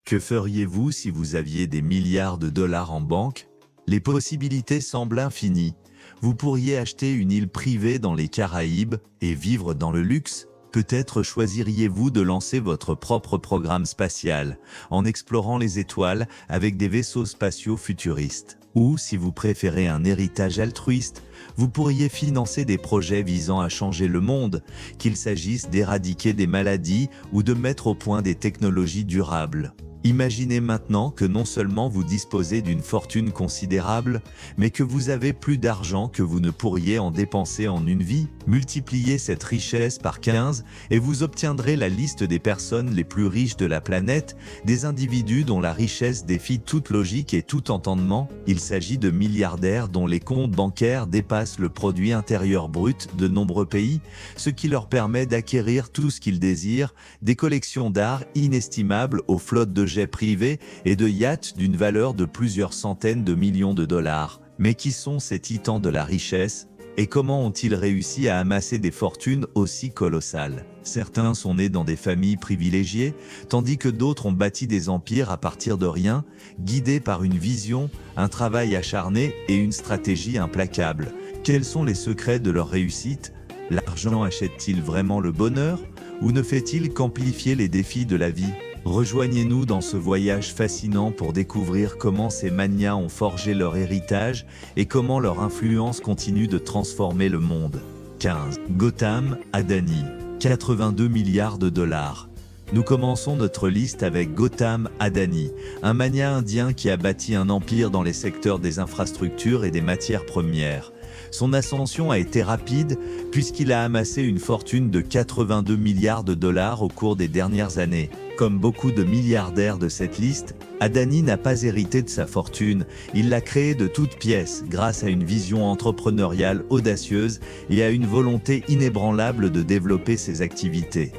Que feriez-vous si vous aviez des milliards de dollars en banque? Les possibilités semblent infinies. Vous pourriez acheter une île privée dans les Caraïbes et vivre dans le luxe. Peut-être choisiriez-vous de lancer votre propre programme spatial en explorant les étoiles avec des vaisseaux spatiaux futuristes. Ou, si vous préférez un héritage altruiste, vous pourriez financer des projets visant à changer le monde, qu'il s'agisse d'éradiquer des maladies ou de mettre au point des technologies durables. Imaginez maintenant que non seulement vous disposez d'une fortune considérable, mais que vous avez plus d'argent que vous ne pourriez en dépenser en une vie. Multipliez cette richesse par 15 et vous obtiendrez la liste des personnes les plus riches de la planète, des individus dont la richesse défie toute logique et tout entendement. Il s'agit de milliardaires dont les comptes bancaires dépassent le produit intérieur brut de nombreux pays, ce qui leur permet d'acquérir tout ce qu'ils désirent, des collections d'art inestimables aux flottes de jets privés et de yachts d'une valeur de plusieurs centaines de millions de dollars. Mais qui sont ces titans de la richesse? Et comment ont-ils réussi à amasser des fortunes aussi colossales? Certains sont nés dans des familles privilégiées, tandis que d'autres ont bâti des empires à partir de rien, guidés par une vision, un travail acharné et une stratégie implacable. Quels sont les secrets de leur réussite? L'argent achète-t-il vraiment le bonheur? Ou ne fait-il qu'amplifier les défis de la vie? Rejoignez-nous dans ce voyage fascinant pour découvrir comment ces magnats ont forgé leur héritage et comment leur influence continue de transformer le monde. 15. Gautam Adani, 82 milliards de dollars. Nous commençons notre liste avec Gautam Adani, un magnat indien qui a bâti un empire dans les secteurs des infrastructures et des matières premières. Son ascension a été rapide puisqu'il a amassé une fortune de 82 milliards de dollars au cours des dernières années. Comme beaucoup de milliardaires de cette liste, Adani n'a pas hérité de sa fortune, il l'a créée de toutes pièces grâce à une vision entrepreneuriale audacieuse et à une volonté inébranlable de développer ses activités.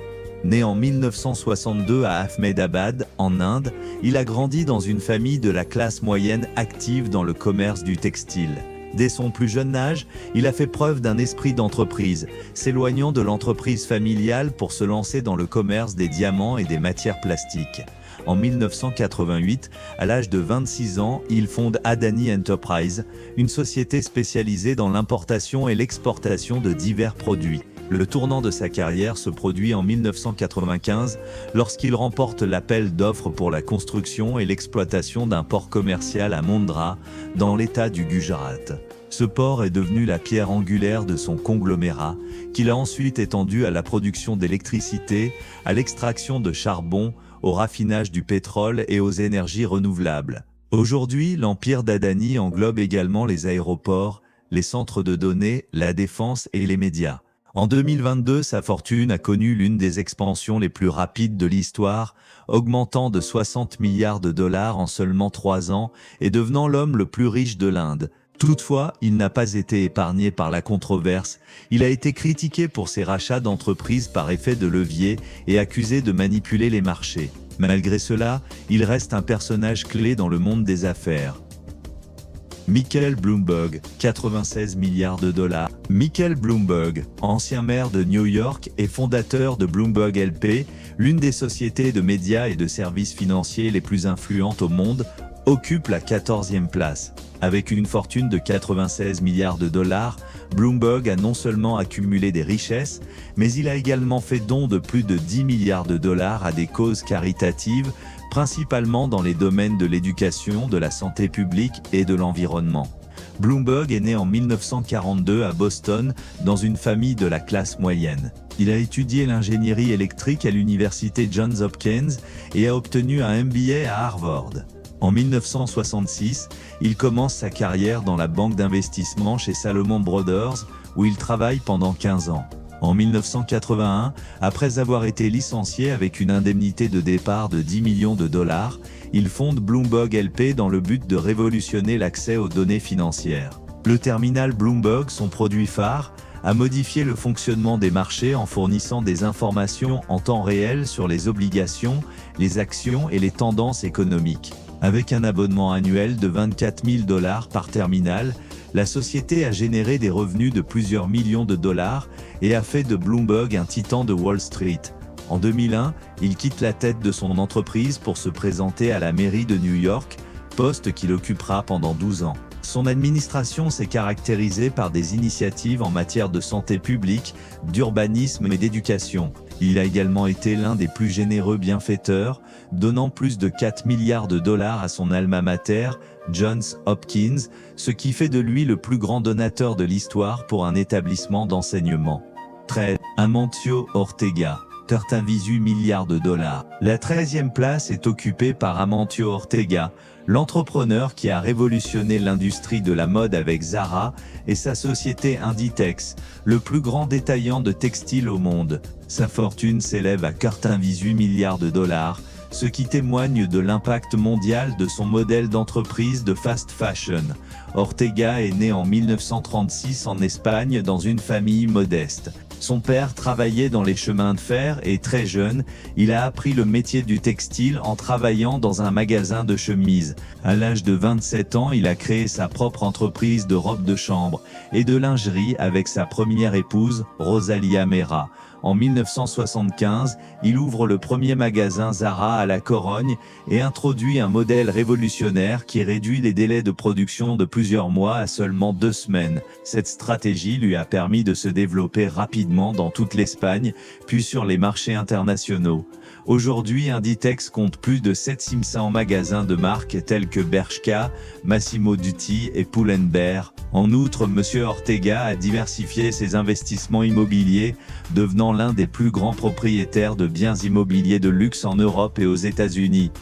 Né en 1962 à Ahmedabad, en Inde, il a grandi dans une famille de la classe moyenne active dans le commerce du textile. Dès son plus jeune âge, il a fait preuve d'un esprit d'entreprise, s'éloignant de l'entreprise familiale pour se lancer dans le commerce des diamants et des matières plastiques. En 1988, à l'âge de 26 ans, il fonde Adani Enterprises, une société spécialisée dans l'importation et l'exportation de divers produits. Le tournant de sa carrière se produit en 1995 lorsqu'il remporte l'appel d'offres pour la construction et l'exploitation d'un port commercial à Mundra, dans l'état du Gujarat. Ce port est devenu la pierre angulaire de son conglomérat, qu'il a ensuite étendu à la production d'électricité, à l'extraction de charbon, au raffinage du pétrole et aux énergies renouvelables. Aujourd'hui, l'empire d'Adani englobe également les aéroports, les centres de données, la défense et les médias. En 2022, sa fortune a connu l'une des expansions les plus rapides de l'histoire, augmentant de 60 milliards de dollars en seulement 3 ans et devenant l'homme le plus riche de l'Inde. Toutefois, il n'a pas été épargné par la controverse. Il a été critiqué pour ses rachats d'entreprises par effet de levier et accusé de manipuler les marchés. Malgré cela, il reste un personnage clé dans le monde des affaires. Michael Bloomberg, 96 milliards de dollars. Michael Bloomberg, ancien maire de New York et fondateur de Bloomberg LP, l'une des sociétés de médias et de services financiers les plus influentes au monde, occupe la 14e place. Avec une fortune de 96 milliards de dollars, Bloomberg a non seulement accumulé des richesses, mais il a également fait don de plus de 10 milliards de dollars à des causes caritatives, principalement dans les domaines de l'éducation, de la santé publique et de l'environnement. Bloomberg est né en 1942 à Boston, dans une famille de la classe moyenne. Il a étudié l'ingénierie électrique à l'université Johns Hopkins et a obtenu un MBA à Harvard. En 1966, il commence sa carrière dans la banque d'investissement chez Salomon Brothers, où il travaille pendant 15 ans. En 1981, après avoir été licencié avec une indemnité de départ de 10 millions de dollars, il fonde Bloomberg LP dans le but de révolutionner l'accès aux données financières. Le terminal Bloomberg, son produit phare, a modifié le fonctionnement des marchés en fournissant des informations en temps réel sur les obligations, les actions et les tendances économiques. Avec un abonnement annuel de 24 000 dollars par terminal, la société a généré des revenus de plusieurs millions de dollars et a fait de Bloomberg un titan de Wall Street. En 2001, il quitte la tête de son entreprise pour se présenter à la mairie de New York, poste qu'il occupera pendant 12 ans. Son administration s'est caractérisée par des initiatives en matière de santé publique, d'urbanisme et d'éducation. Il a également été l'un des plus généreux bienfaiteurs, donnant plus de 4 milliards de dollars à son alma mater, Johns Hopkins, ce qui fait de lui le plus grand donateur de l'histoire pour un établissement d'enseignement. 13. Amancio Ortega. 13,8 milliards de dollars. La 13e place est occupée par Amancio Ortega, l'entrepreneur qui a révolutionné l'industrie de la mode avec Zara et sa société Inditex, le plus grand détaillant de textiles au monde. Sa fortune s'élève à 14,8 milliards de dollars, ce qui témoigne de l'impact mondial de son modèle d'entreprise de fast fashion. Ortega est né en 1936 en Espagne dans une famille modeste. Son père travaillait dans les chemins de fer et très jeune, il a appris le métier du textile en travaillant dans un magasin de chemises. À l'âge de 27 ans, il a créé sa propre entreprise de robes de chambre et de lingerie avec sa première épouse, Rosalia Mera. En 1975, il ouvre le premier magasin Zara à la Corogne et introduit un modèle révolutionnaire qui réduit les délais de production de plusieurs mois à seulement 2 semaines. Cette stratégie lui a permis de se développer rapidement dans toute l'Espagne, puis sur les marchés internationaux. Aujourd'hui, Inditex compte plus de 700 magasins de marques tels que Bershka, Massimo Dutti et Pull&Bear. En outre, M. Ortega a diversifié ses investissements immobiliers, devenant l'un des plus grands propriétaires de biens immobiliers de luxe en Europe et aux États-Unis.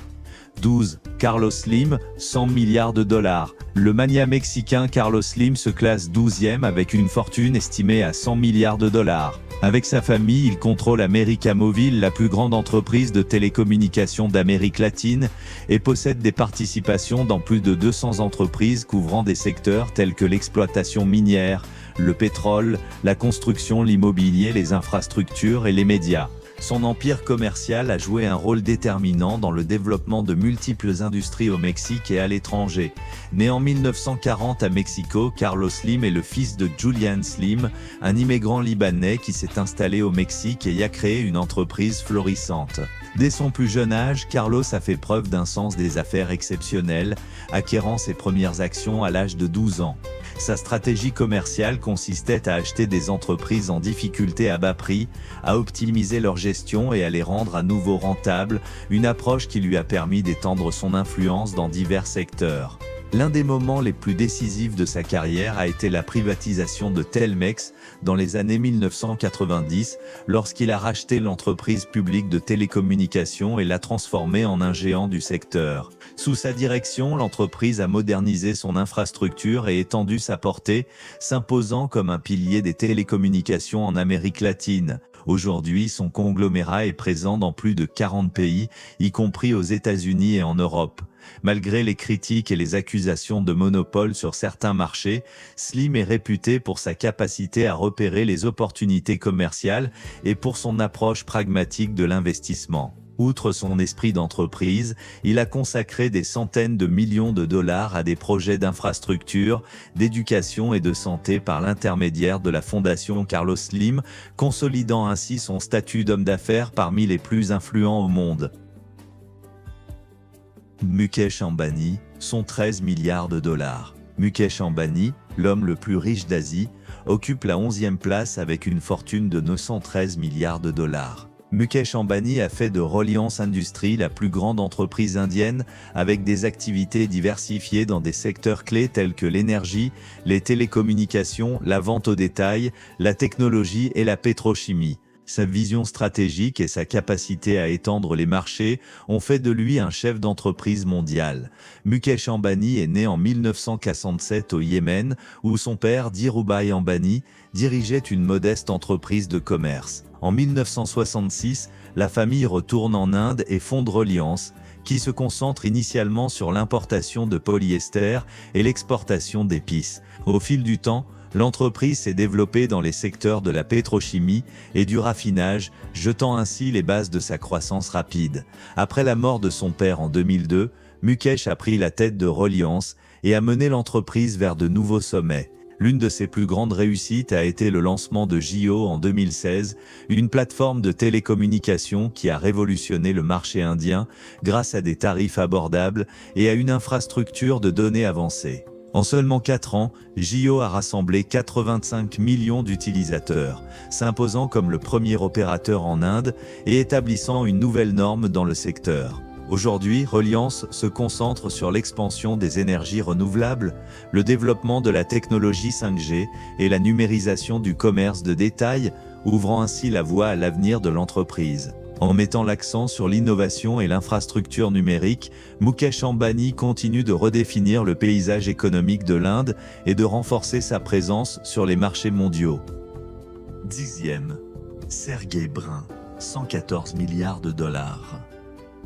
12. Carlos Slim, 100 milliards de dollars. Le magnat mexicain Carlos Slim se classe 12e avec une fortune estimée à 100 milliards de dollars. Avec sa famille, il contrôle América Móvil, la plus grande entreprise de télécommunications d'Amérique latine, et possède des participations dans plus de 200 entreprises couvrant des secteurs tels que l'exploitation minière, le pétrole, la construction, l'immobilier, les infrastructures et les médias. Son empire commercial a joué un rôle déterminant dans le développement de multiples industries au Mexique et à l'étranger. Né en 1940 à Mexico, Carlos Slim est le fils de Julian Slim, un immigrant libanais qui s'est installé au Mexique et y a créé une entreprise florissante. Dès son plus jeune âge, Carlos a fait preuve d'un sens des affaires exceptionnel, acquérant ses premières actions à l'âge de 12 ans. Sa stratégie commerciale consistait à acheter des entreprises en difficulté à bas prix, à optimiser leur gestion et à les rendre à nouveau rentables, une approche qui lui a permis d'étendre son influence dans divers secteurs. L'un des moments les plus décisifs de sa carrière a été la privatisation de Telmex dans les années 1990, lorsqu'il a racheté l'entreprise publique de télécommunications et l'a transformée en un géant du secteur. Sous sa direction, l'entreprise a modernisé son infrastructure et étendu sa portée, s'imposant comme un pilier des télécommunications en Amérique latine. Aujourd'hui, son conglomérat est présent dans plus de 40 pays, y compris aux États-Unis et en Europe. Malgré les critiques et les accusations de monopole sur certains marchés, Slim est réputé pour sa capacité à repérer les opportunités commerciales et pour son approche pragmatique de l'investissement. Outre son esprit d'entreprise, il a consacré des centaines de millions de dollars à des projets d'infrastructure, d'éducation et de santé par l'intermédiaire de la fondation Carlos Slim, consolidant ainsi son statut d'homme d'affaires parmi les plus influents au monde. Mukesh Ambani, son 13 milliards de dollars. Mukesh Ambani, l'homme le plus riche d'Asie, occupe la 11e place avec une fortune de 913 milliards de dollars. Mukesh Ambani a fait de Reliance Industries la plus grande entreprise indienne avec des activités diversifiées dans des secteurs clés tels que l'énergie, les télécommunications, la vente au détail, la technologie et la pétrochimie. Sa vision stratégique et sa capacité à étendre les marchés ont fait de lui un chef d'entreprise mondial. Mukesh Ambani est né en 1947 au Yémen, où son père, Dhirubhai Ambani, dirigeait une modeste entreprise de commerce. En 1966, la famille retourne en Inde et fonde Reliance, qui se concentre initialement sur l'importation de polyester et l'exportation d'épices. Au fil du temps, l'entreprise s'est développée dans les secteurs de la pétrochimie et du raffinage, jetant ainsi les bases de sa croissance rapide. Après la mort de son père en 2002, Mukesh a pris la tête de Reliance et a mené l'entreprise vers de nouveaux sommets. L'une de ses plus grandes réussites a été le lancement de Jio en 2016, une plateforme de télécommunications qui a révolutionné le marché indien grâce à des tarifs abordables et à une infrastructure de données avancée. En seulement 4 ans, Jio a rassemblé 85 millions d'utilisateurs, s'imposant comme le premier opérateur en Inde et établissant une nouvelle norme dans le secteur. Aujourd'hui, Reliance se concentre sur l'expansion des énergies renouvelables, le développement de la technologie 5G et la numérisation du commerce de détail, ouvrant ainsi la voie à l'avenir de l'entreprise. En mettant l'accent sur l'innovation et l'infrastructure numérique, Mukesh Ambani continue de redéfinir le paysage économique de l'Inde et de renforcer sa présence sur les marchés mondiaux. 10e, Sergey Brin, 114 milliards de dollars.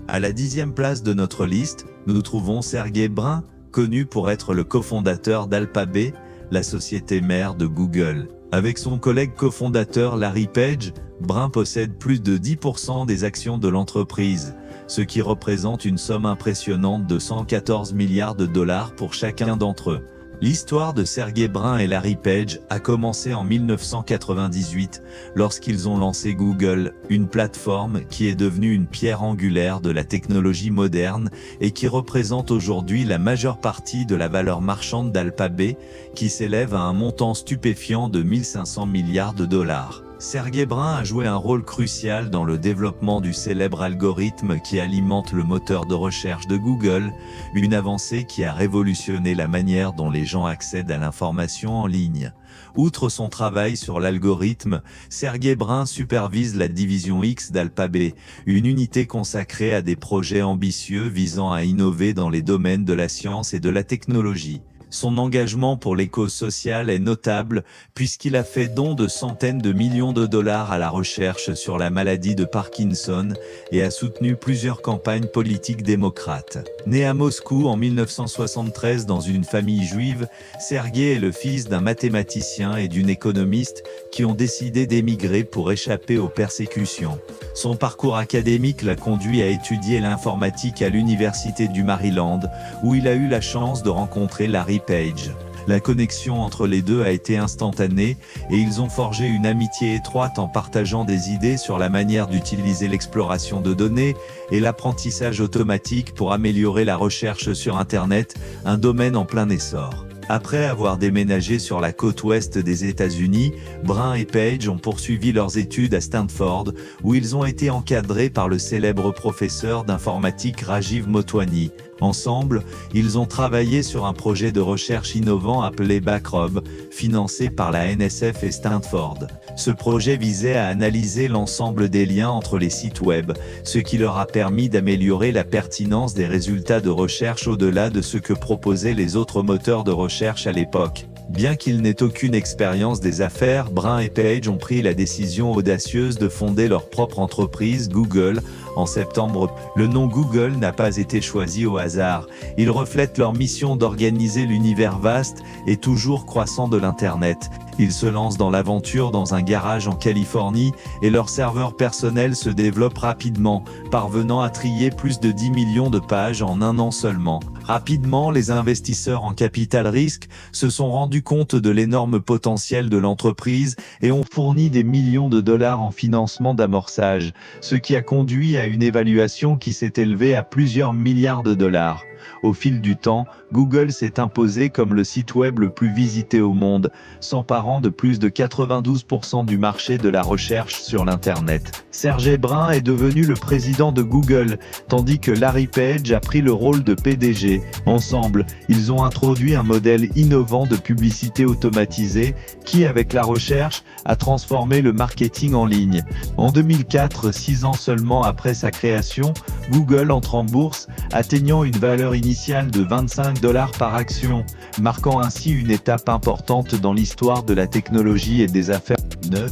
À la 10e place de notre liste, nous trouvons Sergey Brin, connu pour être le cofondateur d'Alphabet, la société mère de Google. Avec son collègue cofondateur Larry Page, Brin possède plus de 10% des actions de l'entreprise, ce qui représente une somme impressionnante de 114 milliards de dollars pour chacun d'entre eux. L'histoire de Sergey Brin et Larry Page a commencé en 1998 lorsqu'ils ont lancé Google, une plateforme qui est devenue une pierre angulaire de la technologie moderne et qui représente aujourd'hui la majeure partie de la valeur marchande d'Alphabet, qui s'élève à un montant stupéfiant de 1500 milliards de dollars. Sergey Brin a joué un rôle crucial dans le développement du célèbre algorithme qui alimente le moteur de recherche de Google, une avancée qui a révolutionné la manière dont les gens accèdent à l'information en ligne. Outre son travail sur l'algorithme, Sergey Brin supervise la division X d'Alphabet, une unité consacrée à des projets ambitieux visant à innover dans les domaines de la science et de la technologie. Son engagement pour les causes sociales est notable puisqu'il a fait don de centaines de millions de dollars à la recherche sur la maladie de Parkinson et a soutenu plusieurs campagnes politiques démocrates. Né à Moscou en 1973 dans une famille juive, Sergey est le fils d'un mathématicien et d'une économiste qui ont décidé d'émigrer pour échapper aux persécutions. Son parcours académique l'a conduit à étudier l'informatique à l'université du Maryland, où il a eu la chance de rencontrer Larry Page. La connexion entre les deux a été instantanée et ils ont forgé une amitié étroite en partageant des idées sur la manière d'utiliser l'exploration de données et l'apprentissage automatique pour améliorer la recherche sur Internet, un domaine en plein essor. Après avoir déménagé sur la côte ouest des États-Unis, Brin et Page ont poursuivi leurs études à Stanford, où ils ont été encadrés par le célèbre professeur d'informatique Rajiv Motwani. Ensemble, ils ont travaillé sur un projet de recherche innovant appelé Backrub, financé par la NSF et Stanford. Ce projet visait à analyser l'ensemble des liens entre les sites web, ce qui leur a permis d'améliorer la pertinence des résultats de recherche au-delà de ce que proposaient les autres moteurs de recherche à l'époque. Bien qu'ils n'aient aucune expérience des affaires, Brin et Page ont pris la décision audacieuse de fonder leur propre entreprise, Google, en septembre. Le nom Google n'a pas été choisi au hasard. Il reflète leur mission d'organiser l'univers vaste et toujours croissant de l'Internet. Ils se lancent dans l'aventure dans un garage en Californie et leur serveur personnel se développe rapidement, parvenant à trier plus de 10 millions de pages en un an seulement. Rapidement, les investisseurs en capital risque se sont rendus compte de l'énorme potentiel de l'entreprise et ont fourni des millions de dollars en financement d'amorçage, ce qui a conduit à une évaluation qui s'est élevée à plusieurs milliards de dollars. Au fil du temps, Google s'est imposé comme le site web le plus visité au monde, s'emparant de plus de 92% du marché de la recherche sur l'Internet. Sergey Brin est devenu le président de Google, tandis que Larry Page a pris le rôle de PDG. Ensemble, ils ont introduit un modèle innovant de publicité automatisée qui, avec la recherche, a transformé le marketing en ligne. En 2004, 6 ans seulement après sa création, Google entre en bourse, atteignant une valeur initiale de 25 $ par action, marquant ainsi une étape importante dans l'histoire de la technologie et des affaires. 9.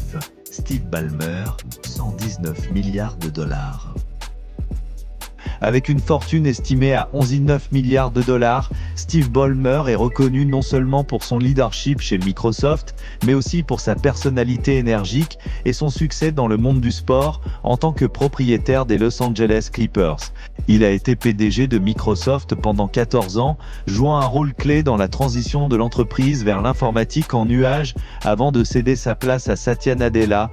Steve Ballmer, 119 milliards de dollars. Avec une fortune estimée à 11,9 milliards de dollars, Steve Ballmer est reconnu non seulement pour son leadership chez Microsoft, mais aussi pour sa personnalité énergique et son succès dans le monde du sport en tant que propriétaire des Los Angeles Clippers. Il a été PDG de Microsoft pendant 14 ans, jouant un rôle clé dans la transition de l'entreprise vers l'informatique en nuage avant de céder sa place à Satya Nadella.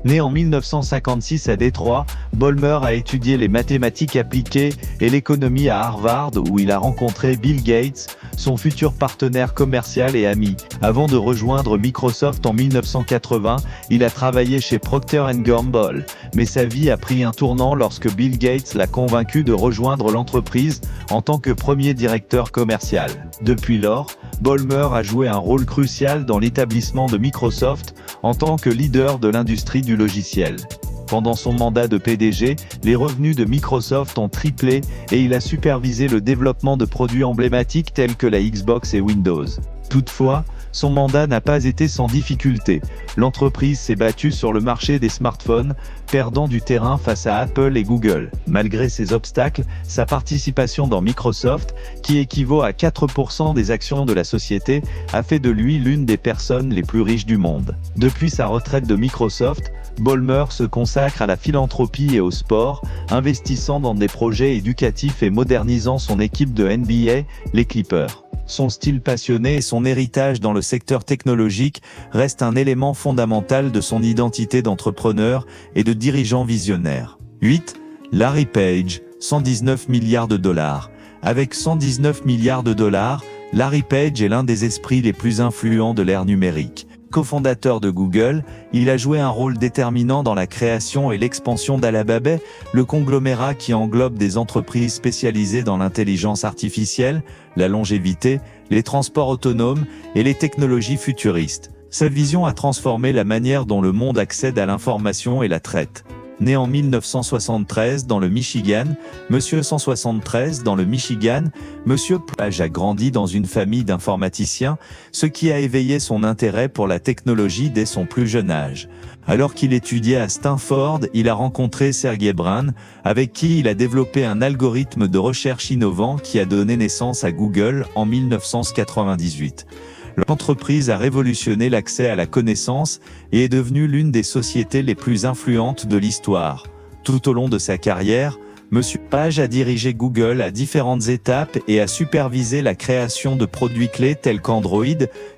Né en 1956 à Détroit, Ballmer a étudié les mathématiques appliquées et l'économie à Harvard où il a rencontré Bill Gates, son futur partenaire commercial et ami. Avant de rejoindre Microsoft en 1980, il a travaillé chez Procter & Gamble, mais sa vie a pris un tournant lorsque Bill Gates l'a convaincu de rejoindre l'entreprise en tant que premier directeur commercial. Depuis lors, Ballmer a joué un rôle crucial dans l'établissement de Microsoft en tant que leader de l'industrie du logiciel. Pendant son mandat de PDG, les revenus de Microsoft ont triplé et il a supervisé le développement de produits emblématiques tels que la Xbox et Windows. Toutefois, son mandat n'a pas été sans difficulté. L'entreprise s'est battue sur le marché des smartphones, perdant du terrain face à Apple et Google. Malgré ces obstacles, sa participation dans Microsoft, qui équivaut à 4% des actions de la société, a fait de lui l'une des personnes les plus riches du monde. Depuis sa retraite de Microsoft, Ballmer se consacre à la philanthropie et au sport, investissant dans des projets éducatifs et modernisant son équipe de NBA, les Clippers. Son style passionné et son héritage dans le secteur technologique restent un élément fondamental de son identité d'entrepreneur et de dirigeant visionnaire. 8. Larry Page, 119 milliards de dollars. Avec 119 milliards de dollars, Larry Page est l'un des esprits les plus influents de l'ère numérique. Cofondateur de Google, il a joué un rôle déterminant dans la création et l'expansion d'Alphabet, le conglomérat qui englobe des entreprises spécialisées dans l'intelligence artificielle, la longévité, les transports autonomes et les technologies futuristes. Sa vision a transformé la manière dont le monde accède à l'information et la traite. Né en 1973 dans le Michigan, Monsieur 173 dans le Michigan, Monsieur Page a grandi dans une famille d'informaticiens, ce qui a éveillé son intérêt pour la technologie dès son plus jeune âge. Alors qu'il étudiait à Stanford, il a rencontré Sergey Brin, avec qui il a développé un algorithme de recherche innovant qui a donné naissance à Google en 1998. L'entreprise a révolutionné l'accès à la connaissance et est devenue l'une des sociétés les plus influentes de l'histoire. Tout au long de sa carrière, M. Page a dirigé Google à différentes étapes et a supervisé la création de produits clés tels qu'Android,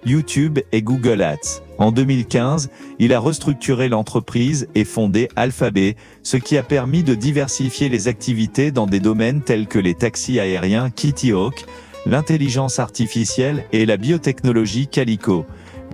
YouTube et Google Ads. En 2015, il a restructuré l'entreprise et fondé Alphabet, ce qui a permis de diversifier les activités dans des domaines tels que les taxis aériens Kitty Hawk, l'intelligence artificielle et la biotechnologie Calico.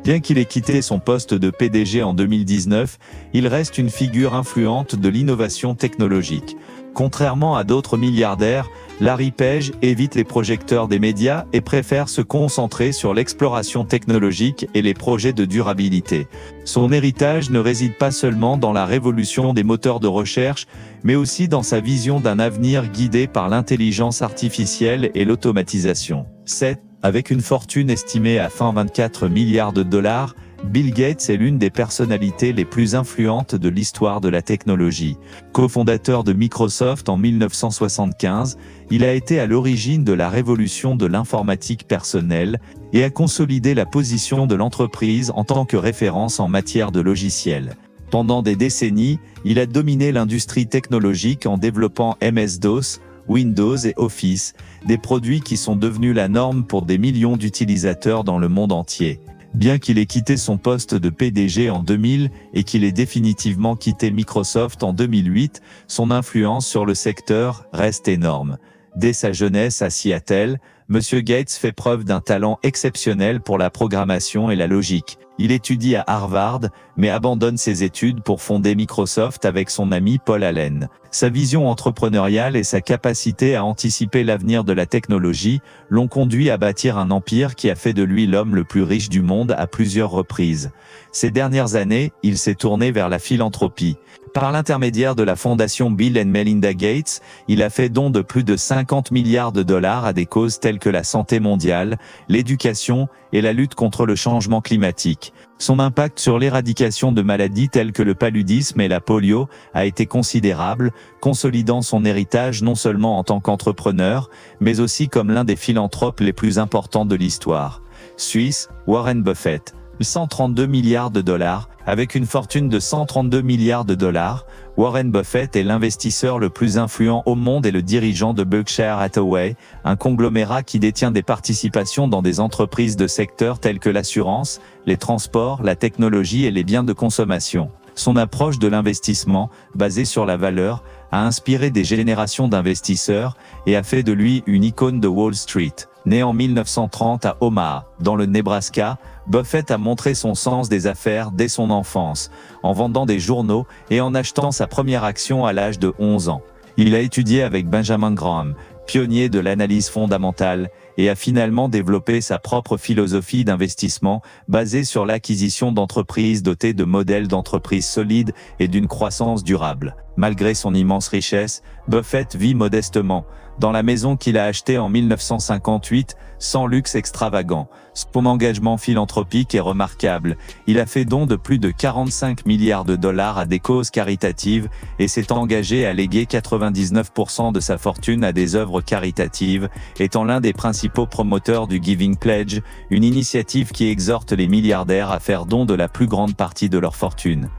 Bien qu'il ait quitté son poste de PDG en 2019, il reste une figure influente de l'innovation technologique. Contrairement à d'autres milliardaires, Larry Page évite les projecteurs des médias et préfère se concentrer sur l'exploration technologique et les projets de durabilité. Son héritage ne réside pas seulement dans la révolution des moteurs de recherche, mais aussi dans sa vision d'un avenir guidé par l'intelligence artificielle et l'automatisation. 7. Avec une fortune estimée à 124 milliards de dollars, Bill Gates est l'une des personnalités les plus influentes de l'histoire de la technologie. Cofondateur de Microsoft en 1975, il a été à l'origine de la révolution de l'informatique personnelle et a consolidé la position de l'entreprise en tant que référence en matière de logiciels. Pendant des décennies, il a dominé l'industrie technologique en développant MS-DOS, Windows et Office, des produits qui sont devenus la norme pour des millions d'utilisateurs dans le monde entier. Bien qu'il ait quitté son poste de PDG en 2000 et qu'il ait définitivement quitté Microsoft en 2008, son influence sur le secteur reste énorme. Dès sa jeunesse à Seattle, M. Gates fait preuve d'un talent exceptionnel pour la programmation et la logique. Il étudie à Harvard, mais abandonne ses études pour fonder Microsoft avec son ami Paul Allen. Sa vision entrepreneuriale et sa capacité à anticiper l'avenir de la technologie l'ont conduit à bâtir un empire qui a fait de lui l'homme le plus riche du monde à plusieurs reprises. Ces dernières années, il s'est tourné vers la philanthropie. Par l'intermédiaire de la fondation Bill & Melinda Gates, il a fait don de plus de 50 milliards de dollars à des causes telles que la santé mondiale, l'éducation et la lutte contre le changement climatique. numérique. Son impact sur l'éradication de maladies telles que le paludisme et la polio a été considérable, consolidant son héritage non seulement en tant qu'entrepreneur, mais aussi comme l'un des philanthropes les plus importants de l'histoire. Suisse, Warren Buffett. 132 milliards de dollars. Avec une fortune de 132 milliards de dollars, Warren Buffett est l'investisseur le plus influent au monde et le dirigeant de Berkshire Hathaway, un conglomérat qui détient des participations dans des entreprises de secteurs tels que l'assurance, les transports, la technologie et les biens de consommation. Son approche de l'investissement, basée sur la valeur, a inspiré des générations d'investisseurs et a fait de lui une icône de Wall Street. Né en 1930 à Omaha, dans le Nebraska, Buffett a montré son sens des affaires dès son enfance, en vendant des journaux et en achetant sa première action à l'âge de 11 ans. Il a étudié avec Benjamin Graham, pionnier de l'analyse fondamentale, et a finalement développé sa propre philosophie d'investissement basée sur l'acquisition d'entreprises dotées de modèles d'entreprises solides et d'une croissance durable. Malgré son immense richesse, Buffett vit modestement, dans la maison qu'il a achetée en 1958, sans luxe extravagant. Son engagement philanthropique est remarquable. Il a fait don de plus de 45 milliards de dollars à des causes caritatives et s'est engagé à léguer 99% de sa fortune à des œuvres caritatives, étant l'un des principaux promoteurs du Giving Pledge, une initiative qui exhorte les milliardaires à faire don de la plus grande partie de leur fortune.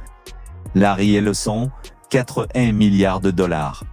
Larry Ellison, 81 milliards de dollars.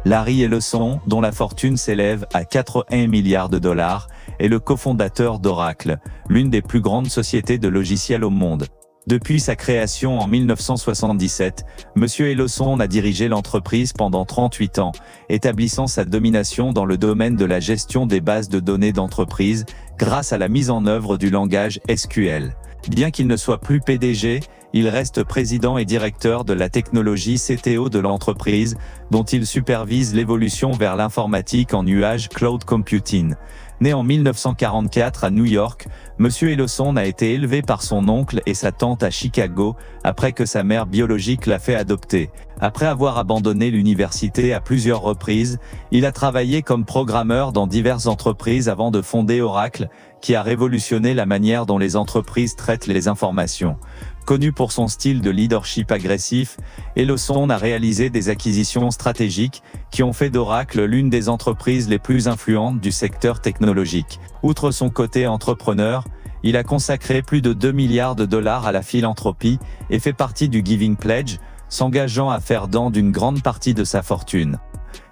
Larry Ellison, dont la fortune s'élève à 81 milliards de dollars, est le cofondateur d'Oracle, l'une des plus grandes sociétés de logiciels au monde. Depuis sa création en 1977, M. Ellison a dirigé l'entreprise pendant 38 ans, établissant sa domination dans le domaine de la gestion des bases de données d'entreprise grâce à la mise en œuvre du langage SQL. Bien qu'il ne soit plus PDG, il reste président et directeur de la technologie CTO de l'entreprise, dont il supervise l'évolution vers l'informatique en nuage cloud computing. Né en 1944 à New York, M. Ellison a été élevé par son oncle et sa tante à Chicago, après que sa mère biologique l'a fait adopter. Après avoir abandonné l'université à plusieurs reprises, il a travaillé comme programmeur dans diverses entreprises avant de fonder Oracle, qui a révolutionné la manière dont les entreprises traitent les informations. Connu pour son style de leadership agressif, Ellison a réalisé des acquisitions stratégiques qui ont fait d'Oracle l'une des entreprises les plus influentes du secteur technologique. Outre son côté entrepreneur, il a consacré plus de 2 milliards de dollars à la philanthropie et fait partie du Giving Pledge, s'engageant à faire don d'une grande partie de sa fortune.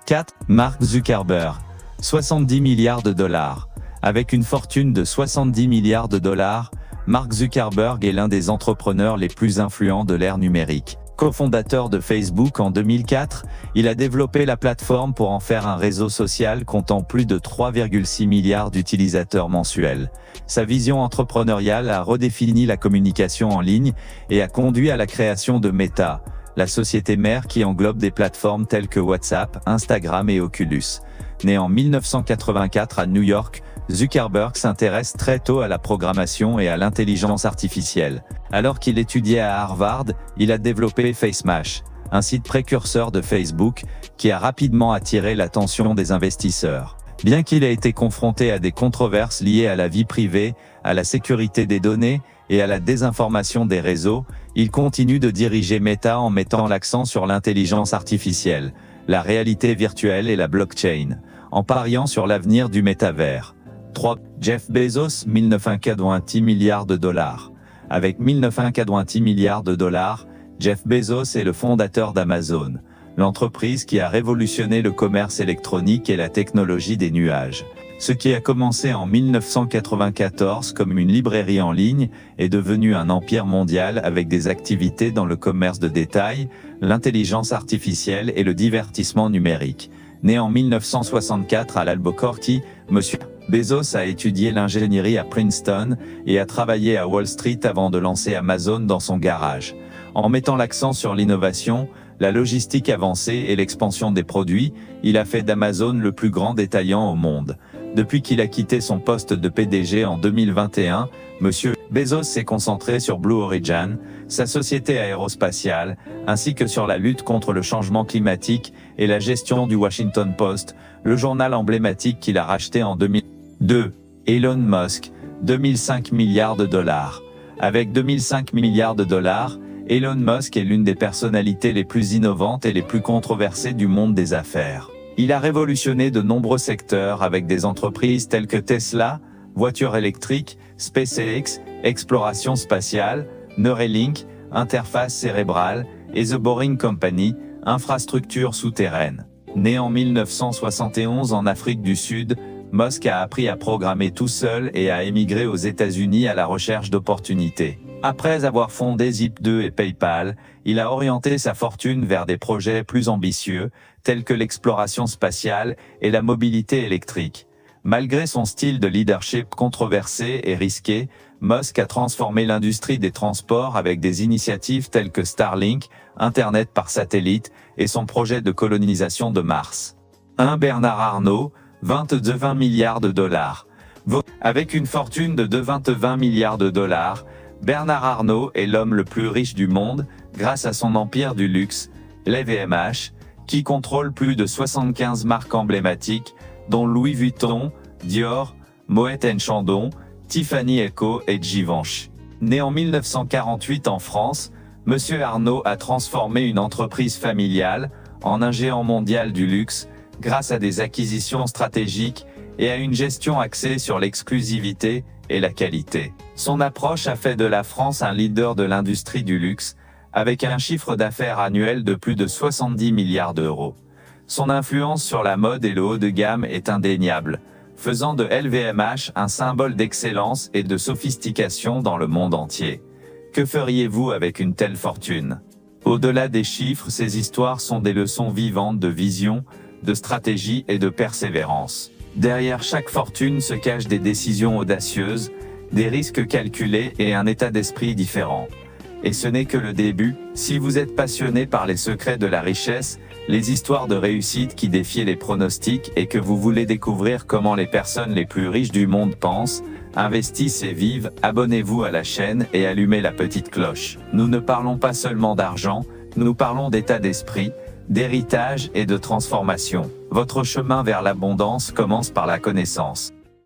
4. Mark Zuckerberg. 70 milliards de dollars. Avec une fortune de 70 milliards de dollars, Mark Zuckerberg est l'un des entrepreneurs les plus influents de l'ère numérique. Cofondateur de Facebook en 2004, il a développé la plateforme pour en faire un réseau social comptant plus de 3,6 milliards d'utilisateurs mensuels. Sa vision entrepreneuriale a redéfini la communication en ligne et a conduit à la création de Meta, la société mère qui englobe des plateformes telles que WhatsApp, Instagram et Oculus. Né en 1984 à New York, Zuckerberg s'intéresse très tôt à la programmation et à l'intelligence artificielle. Alors qu'il étudiait à Harvard, il a développé FaceMash, un site précurseur de Facebook, qui a rapidement attiré l'attention des investisseurs. Bien qu'il ait été confronté à des controverses liées à la vie privée, à la sécurité des données et à la désinformation des réseaux, il continue de diriger Meta en mettant l'accent sur l'intelligence artificielle, la réalité virtuelle et la blockchain, en pariant sur l'avenir du métavers. 3. Jeff Bezos, 1990 milliards de dollars. Avec 1990 milliards de dollars, Jeff Bezos est le fondateur d'Amazon, l'entreprise qui a révolutionné le commerce électronique et la technologie des nuages. Ce qui a commencé en 1994 comme une librairie en ligne est devenu un empire mondial avec des activités dans le commerce de détail, l'intelligence artificielle et le divertissement numérique. Né en 1964 à Albuquerque, M. Bezos a étudié l'ingénierie à Princeton et a travaillé à Wall Street avant de lancer Amazon dans son garage. En mettant l'accent sur l'innovation, la logistique avancée et l'expansion des produits, il a fait d'Amazon le plus grand détaillant au monde. Depuis qu'il a quitté son poste de PDG en 2021, M. Bezos s'est concentré sur Blue Origin, sa société aérospatiale, ainsi que sur la lutte contre le changement climatique et la gestion du Washington Post, le journal emblématique qu'il a racheté en 2002. Elon Musk, 2005 milliards de dollars. Avec 2005 milliards de dollars, Elon Musk est l'une des personnalités les plus innovantes et les plus controversées du monde des affaires. Il a révolutionné de nombreux secteurs avec des entreprises telles que Tesla, voitures électriques, SpaceX, exploration spatiale, Neuralink, interface cérébrale, et The Boring Company, infrastructure souterraine. Né en 1971 en Afrique du Sud, Musk a appris à programmer tout seul et a émigré aux États-Unis à la recherche d'opportunités. Après avoir fondé Zip2 et PayPal, il a orienté sa fortune vers des projets plus ambitieux, tels que l'exploration spatiale et la mobilité électrique. Malgré son style de leadership controversé et risqué, Musk a transformé l'industrie des transports avec des initiatives telles que Starlink, Internet par satellite, et son projet de colonisation de Mars. 1. Bernard Arnault, 20 milliards de dollars. Avec une fortune de 20 milliards de dollars, Bernard Arnault est l'homme le plus riche du monde, grâce à son empire du luxe, LVMH, qui contrôle plus de 75 marques emblématiques, dont Louis Vuitton, Dior, Moet & Chandon, Tiffany & Co et Givenchy. Né en 1948 en France, M. Arnault a transformé une entreprise familiale en un géant mondial du luxe, grâce à des acquisitions stratégiques et à une gestion axée sur l'exclusivité et la qualité. Son approche a fait de la France un leader de l'industrie du luxe, avec un chiffre d'affaires annuel de plus de 70 milliards d'euros. Son influence sur la mode et le haut de gamme est indéniable, faisant de LVMH un symbole d'excellence et de sophistication dans le monde entier. Que feriez-vous avec une telle fortune? Au-delà des chiffres, ces histoires sont des leçons vivantes de vision, de stratégie et de persévérance. Derrière chaque fortune se cachent des décisions audacieuses, des risques calculés et un état d'esprit différent. Et ce n'est que le début. Si vous êtes passionné par les secrets de la richesse, les histoires de réussite qui défient les pronostics et que vous voulez découvrir comment les personnes les plus riches du monde pensent, investissent et vivent, abonnez-vous à la chaîne et allumez la petite cloche. Nous ne parlons pas seulement d'argent, nous parlons d'état d'esprit, d'héritage et de transformation. Votre chemin vers l'abondance commence par la connaissance.